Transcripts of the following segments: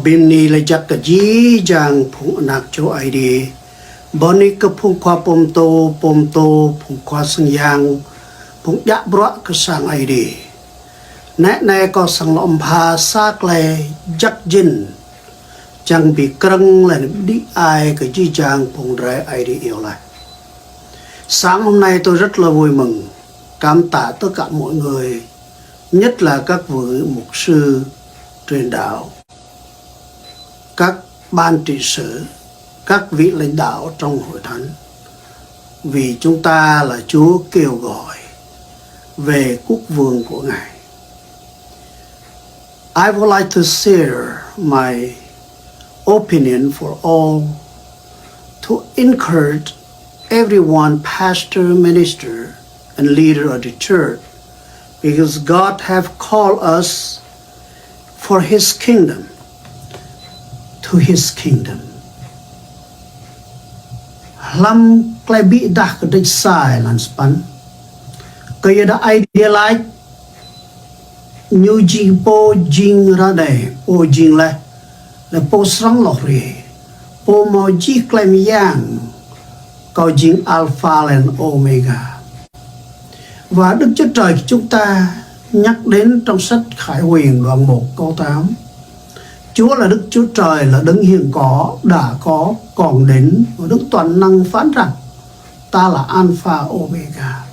bên này là chắc cái gì chẳng phụng nạc cho ai đi bọn này cái phụng qua pom tô phụng qua sừng yang phụng dạ bọa cái sang ai đi nãy nay có sang lom pha xác lại chắc dinh chẳng bị căng là đi ai cái gì chẳng phụng rải ai đi yêu lại. Sáng hôm nay tôi rất là vui mừng, cảm tạ tất cả mọi người, nhất là các vị mục sư truyền đạo, các ban trị sự, các vị lãnh đạo trong hội thánh, vì chúng ta là Chúa kêu gọi về quốc vương của Ngài. I would like to share my opinion for all to encourage everyone, pastor, minister, and leader of the church, because God have called us for His kingdom, to His kingdom. Lam klai bi dah kedai sai lan span. Kaya da idealize new jing po jing ra dai po jing la po srang lo ri po mo ji klai mi yang có chính Alpha and Omega. Và Đức Chúa Trời chúng ta nhắc đến trong sách Khải Huyền đoạn 1 câu 8. Chúa là Đức Chúa Trời, là đấng hiện có, đã có, còn đến, và Đức toàn năng phán rằng ta là Alpha Omega.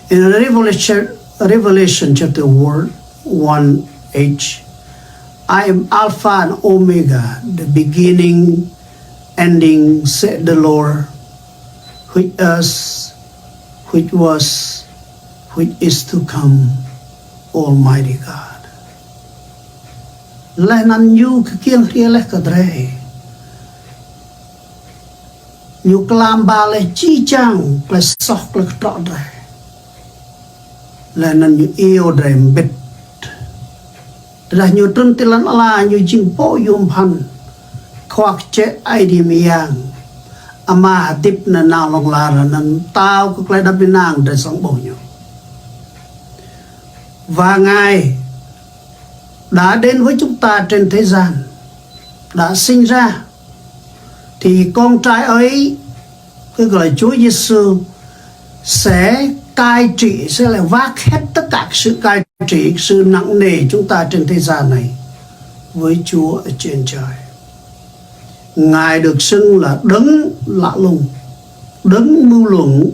In Revelation chapter 1:8, I am Alpha and Omega, the beginning, ending, said the Lord, which is, which was, which is to come, Almighty God. Lai nan yu kieng ria le kadre. Yu klam ba le chi chang le sok le trọ dre. Lai nan yu yêu dre mbit. Ra nyu trun tilan ala nyu jing po yum pan. Khoak che ai di miyang. Ama tip na nào lòng là nên tao có cái đáp bên nàng để sống bổ nhau. Và Ngài đã đến với chúng ta trên thế gian, đã sinh ra, thì con trai ấy, cái gọi là Chúa Giêsu, sẽ cai trị, sẽ là vác hết tất cả sự cai trị, sự nặng nề chúng ta trên thế gian này với Chúa ở trên trời. Ngài được xưng là đấng lạ lùng, đấng mưu luận,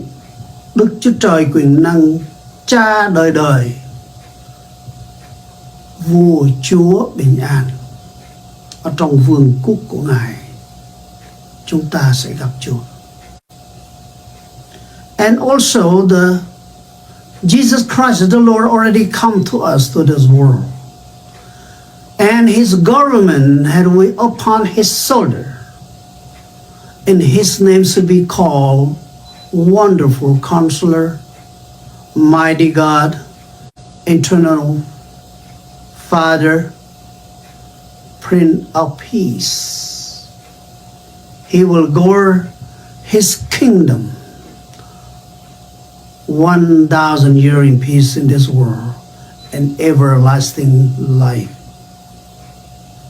Đức Chúa Trời quyền năng, Cha đời đời, vua Chúa bình an. Ở trong vương quốc của Ngài, chúng ta sẽ gặp Chúa. And also Jesus Christ, the Lord, already come to us, to this world. And His government had we upon His shoulder. And His name should be called Wonderful Counselor, Mighty God, Eternal Father, Prince of Peace. He will govern His kingdom 1,000 years in peace in this world and everlasting life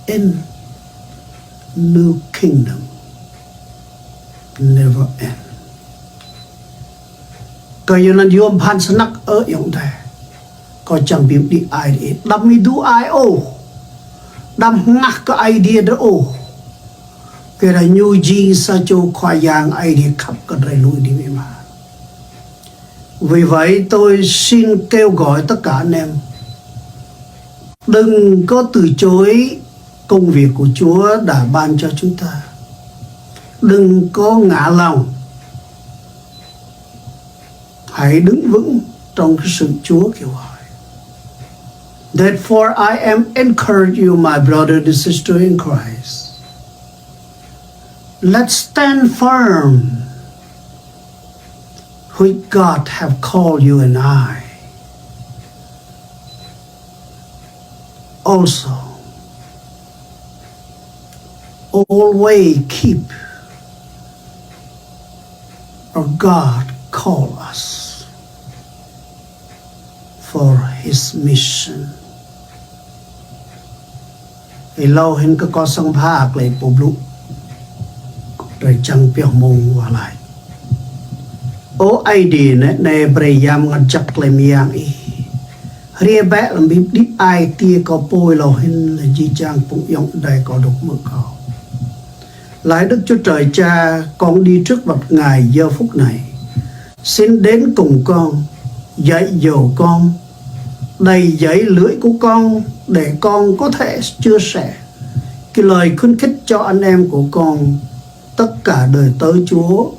in new kingdom never end. Kaya na yun pan sa nak yung tayo. Có chẳng biết đi ai đi đâm mi du ai ô đâm ngắc cái idea đó ô cái là nhu gì sa cho khoa giang ai đi khắp cái đời lui đi mà. Vì vậy tôi xin kêu gọi tất cả anh em đừng có từ chối công việc của Chúa đã ban cho chúng ta, đừng có ngã lòng, hãy đứng vững trong cái sự Chúa kêu gọi. Therefore, I am encourage you, my brother and sister in Christ. Let's stand firm, which God have called you and I. Also, always keep or God call us for His mission, thì lâu hình có sang phá lại bố lụ rồi chẳng biểu mông hòa lại ô ai đi nè bày yam ngăn chắc lại miang y ria bẹ làm bịp đi ai tia có bôi lâu hình là di trang bụng yong đây có đục mực cầu lại Đức Chúa Trời Cha, con đi trước mặt Ngài giờ phút này. Xin đến cùng con, dạy dỗ con, đầy dẫy lưỡi của con để con có thể chia sẻ cái lời khuyến khích cho anh em của con tất cả đời tới Chúa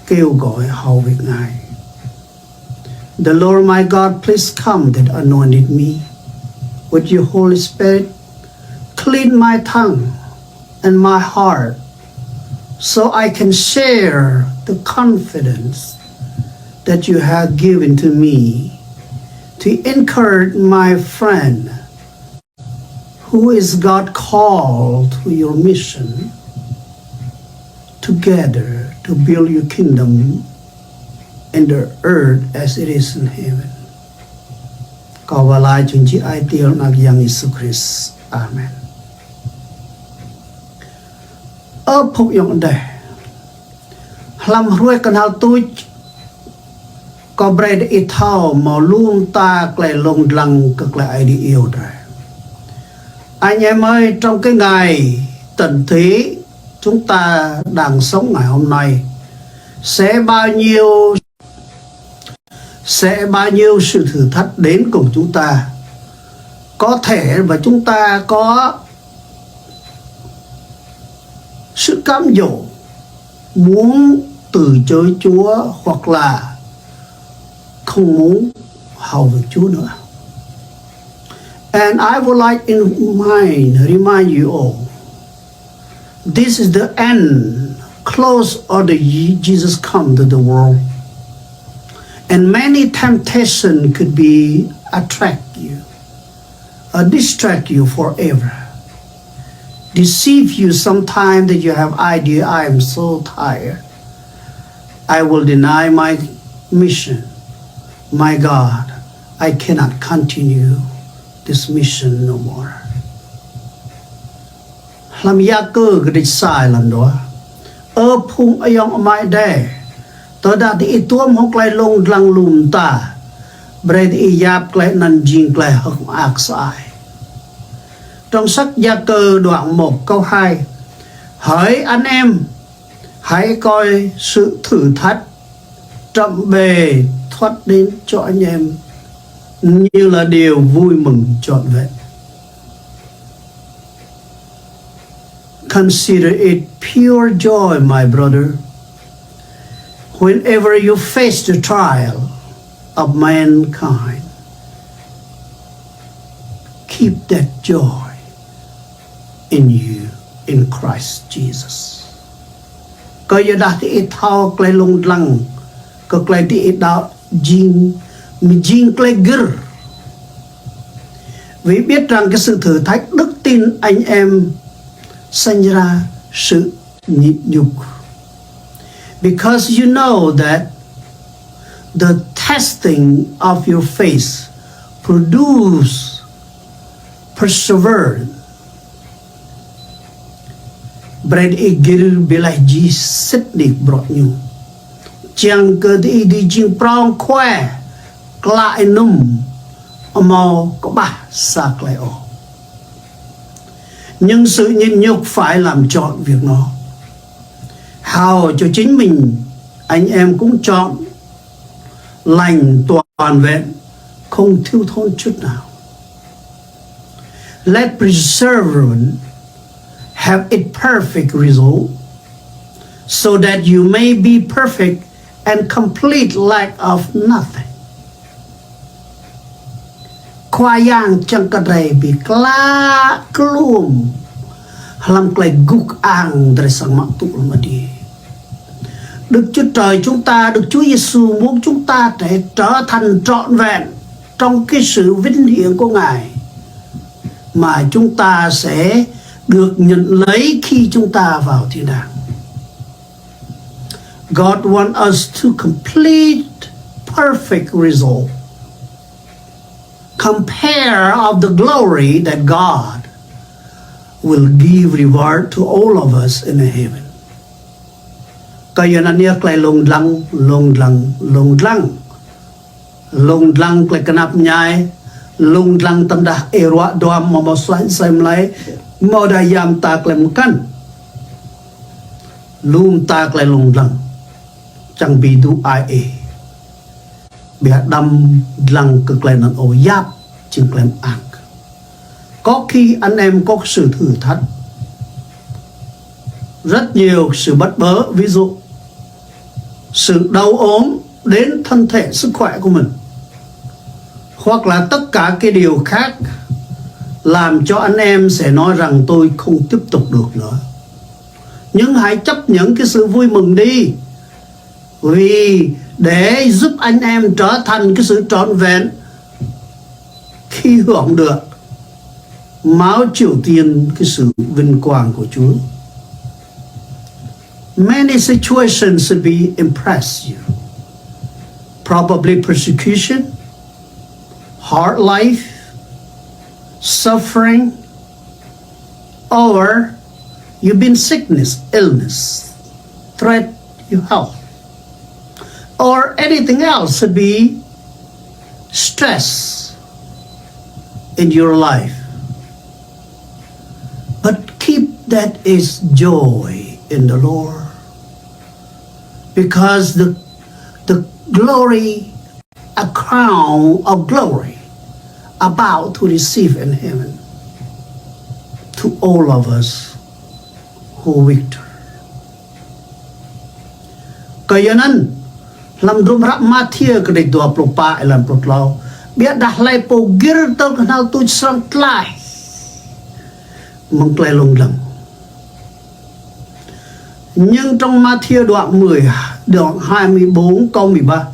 kêu gọi hầu việc Ngài. The Lord my God, please come that anointed me with your Holy Spirit. Clean my tongue and my heart so I can share the confidence that you have given to me to encourage my friend who is God called to your mission together to build your kingdom in the earth as it is in heaven. Cầu và lại chúng chị ai tiêu nạc yang Jesus Christ. Amen. Ở phục dụng đây làm ruồi cần hal tôi có bề để ít thao mà luôn ta lại lồng lăng cực lại ai đi yêu rồi anh em ơi, trong cái ngày tận thế chúng ta đang sống ngày hôm nay sẽ bao nhiêu sự thử thách đến cùng chúng ta, có thể và chúng ta có sự cám dỗ muốn từ chối Chúa hoặc là không muốn hầu việc Chúa nữa. And I would like remind you all, this is the end, close of the Jesus come to the world. And many temptations could be attract you, or distract you forever. Deceive you sometime that you have idea, I am so tired. I will deny my mission. My God, I cannot continue this mission no more. Làm gia cơ cái đích sai lần đó. Ở phung ayong amai đây. Tôi đã đi tuôm hốc lại lông lăng lùm ta. Bởi đi yap lại năn jing lại hốc ác sai. Trong sách Gia Cơ đoạn 1 câu 2, hỡi anh em, hãy coi sự thử thách trậm bề thoát đến cho anh em như là điều vui mừng trọn vẹn. Consider it pure joy, my brother, whenever you face the trial of mankind. Keep that joy in you, in Christ Jesus. Có giờ đã thì thao cái lông lăng, có cái thì đạo jing cái gir. Vì biết rằng cái sự thử thách đức tin anh em sinh ra sự nhịn nhục. Because you know that the testing of your faith produce perseverance. Bread igir bilai ji sitnik brought you. Chang cơ đi đi jing prong khoe lại num mau có ba sạc lại ổ. Nhưng sự nhịn nhục phải làm chọn việc nó. Hào cho chính mình, anh em cũng chọn lành toàn vẹn, không thiếu thốn chút nào. Let perseverance have its perfect result, so that you may be perfect and complete, lack of nothing. Khoa yang chẳng có đầy bị lá klum làm cái gục ang dari sang mạng tụ mà đi. Đức Chúa Trời chúng ta, Đức Chúa Giêsu muốn chúng ta để trở thành trọn vẹn trong cái sự vinh hiển của Ngài mà chúng ta sẽ được nhận lấy khi chúng ta vào thiên đàng. God wants us to complete perfect result. Compare of the glory that God will give reward to all of us in heaven. Kaya na niya klay long lang klay kanap nyay long lang tandah erwa doam mamoslay saimlay modayam ta klay makan lum ta klay long lang chẳng bị đủ ai bị đâm lăng cực lên nó ổ giáp chừng lên ăn. Có khi anh em có sự thử thách, rất nhiều sự bất bớ, ví dụ sự đau ốm đến thân thể sức khỏe của mình, hoặc là tất cả cái điều khác làm cho anh em sẽ nói rằng tôi không tiếp tục được nữa. Nhưng hãy chấp nhận cái sự vui mừng đi, vì để giúp anh em trở thành cái sự trọn vẹn khi hưởng được máu triều tiên cái sự vinh quang của Chúa. Many situations should be impress you. Probably persecution, hard life, suffering, or you've been sickness, illness, threat your health, or anything else should be stress in your life. But keep that is joy in the Lord, because the glory, a crown of glory about to receive in heaven to all of us who victor. Kaya nan lam drum rak mathia ke dua propa elam protlau biar dah lai po gir tau kenal tu serang tlai mengklai long lăng. Nhưng trong Matthew đoạn 10 đoạn 24 câu 13,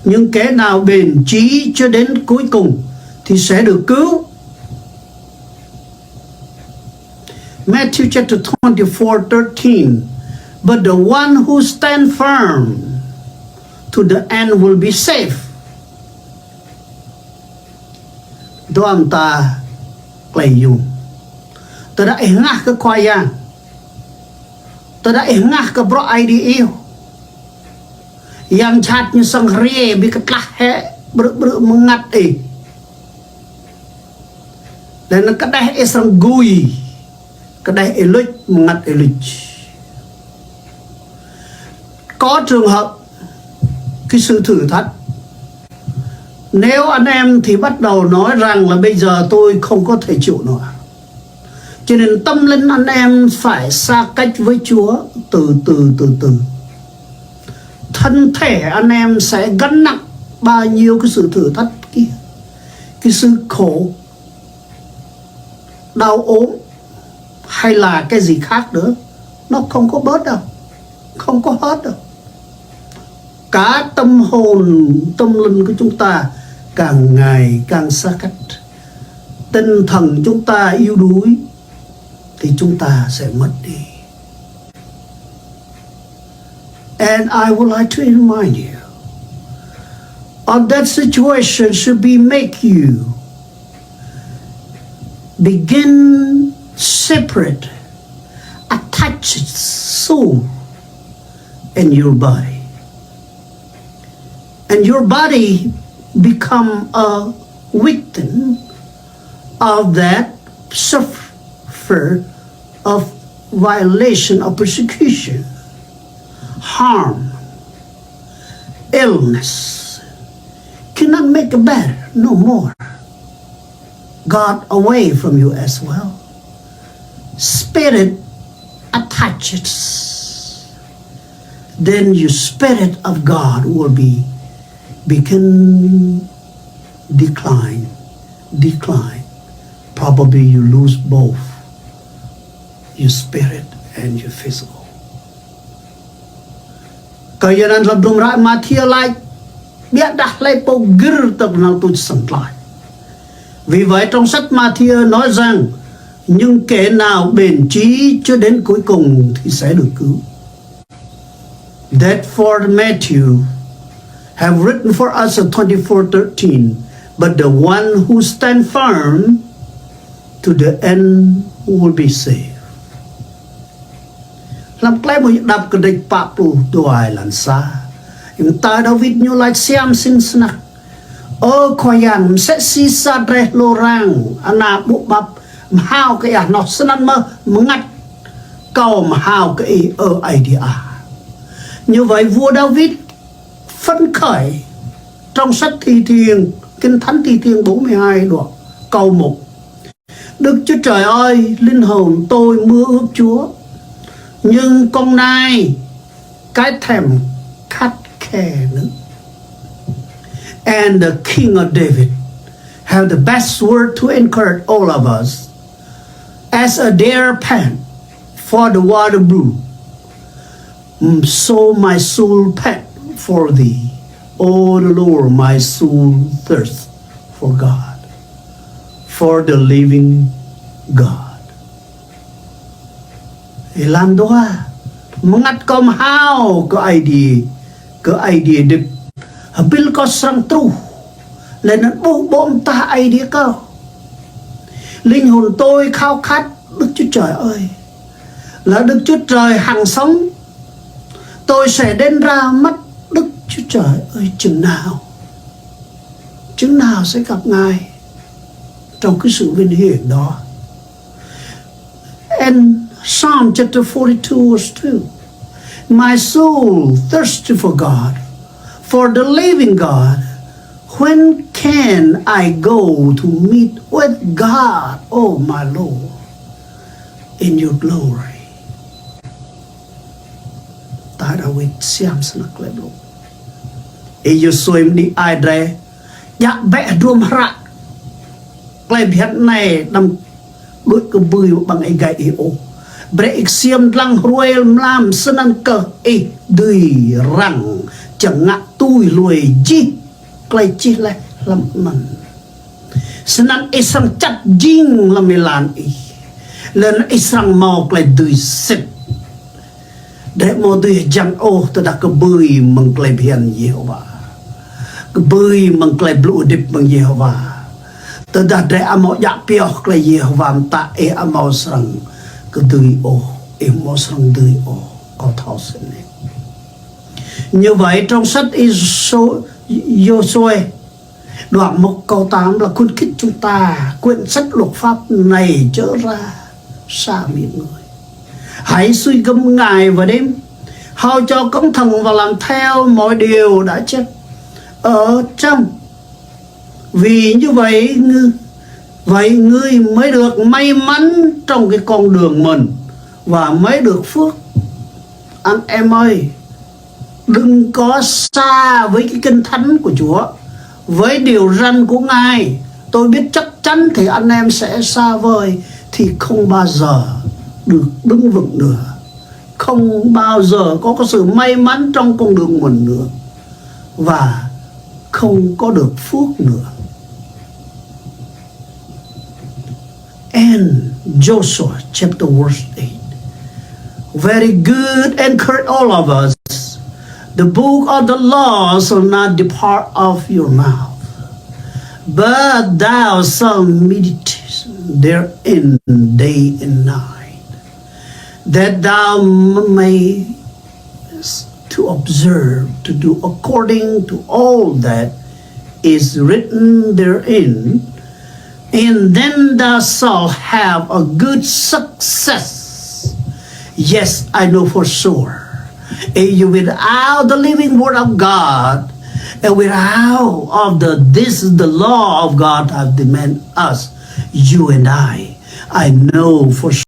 nhưng kẻ nào bền chí cho đến cuối cùng thì sẽ được cứu. Matthew chapter 24:13, but the one who stand firm to the end will be safe. Doam ta klay yung. Ta đã ngah ke khoyang. Ta đã ngah ke bro IDE. Yang chatnya sang rie bi ketlah he ber mengat Dan kadang sang gui. Kadang eluch mengat eluch. Có trường hợp cái sự thử thách, nếu anh em thì bắt đầu nói rằng là bây giờ tôi không có thể chịu nổi, cho nên tâm linh anh em phải xa cách với Chúa từ từ. Thân thể anh em sẽ gánh nặng bao nhiêu cái sự thử thách kia, cái sự khổ, đau ốm hay là cái gì khác nữa, nó không có bớt đâu, không có hết đâu. Cả tâm hồn, tâm linh của chúng ta càng ngày càng xa cách. Tinh thần chúng ta yếu đuối thì chúng ta sẽ mất đi. And I would like to remind you of that situation should be make you begin separate, attached soul in your body. And your body become a victim of that suffer of violation of persecution, harm, illness. Cannot make it better, no more. God away from you as well. Spirit attaches. Then your spirit of God will begin decline. Probably you lose both your spirit and your physical. Kaya nan labdum ra Matthew lại biết đặt lại po gir tập nào tôi sẵn lại. Vì vậy trong sách Matthew nói rằng nhưng kẻ nào bền chí cho đến cuối cùng thì sẽ được cứu. Therefore Matthew have written for us in 24:13, but the one who stand firm to the end will be saved. Làm cái một đập cái địch bạc bù đuổi lần xa. Nhưng ta David như lại xem xin snack. Khoai ăn sẽ si sa re lô rang ana bộ bắp hao cái nó sân mơ ngắt cầu mà hao cái idea. Như vậy vua David phấn khởi trong sách Thi Thiên, Kinh Thánh Thi Thiên 42 đoạn câu 1. Đức Chúa Trời ơi, linh hồn tôi mưa ướp Chúa, nhưng con nai cái thèm khát khe nữa. And the King of David have the best word to encourage all of us. As a deer pant for the water brook, so my soul pant for thee. O the Lord, my soul thirsts for God, for the living God. Ilan doa mengat kom hao ke idea de habil ko sang tru lên bộ bom ta idea cao. Linh hồn tôi khao khát Đức Chúa Trời ơi, là Đức Chúa Trời hằng sống. Tôi sẽ đến ra mắt Đức Chúa Trời ơi, chừng nào sẽ gặp Ngài trong cái sự vinh hiển đó. And Psalm chapter 42 verse 2. My soul thirsty for God, for the living God. When can I go to meet with God, oh my Lord, in your glory? Ta đã biết xem snak lebo. Iyo soim di aidre, ya bẹ đuông hara. Kleb hiat này đâm đuôi cơ bươi bằng ai gai eo. Bre xiêm lang ruel mlam senan cơ e đuôi răng chẳng ngạ tui lùi chi. Klai chi le lam man. Senan isang chat jing lam milan e. Len isang mau klai đuôi sip. Để mô đuôi jang oh ta đã cơ bươi mang klai hian Yehovah. Cơ bươi mang klai blue dip mang Yehovah. Ta đã để amo yak piao klai Yehovah ta e amo serang ke đuôi oh e mo serang đuôi oh có thao sinh này. Như vậy trong sách Joshua đoạn 1 câu 8 là khuyến khích chúng ta quyển sách luật pháp này trở ra xa miệng người. Hãy suy gẫm ngày và đêm, hầu cho cống thần và làm theo mọi điều đã chép ở trong. Vì như vậy ngươi mới được may mắn trong cái con đường mình và mới được phước. Anh em ơi, đừng có xa với cái kinh thánh của Chúa, với điều răn của Ngài. Tôi biết chắc chắn thì anh em sẽ xa vời, thì không bao giờ được đứng vững nữa, không bao giờ có sự may mắn trong con đường mình nữa, và không có được phước nữa. And Joshua chapter verse 8, very good, encourage all of us. The book of the law shall not depart of your mouth, but thou shalt meditate therein day and night, that thou mayest to observe to do according to all that is written therein, and then thou shalt have a good success. Yes, I know for sure. Without the living word of God, and without of this is the law of God have demanded us, you and I know for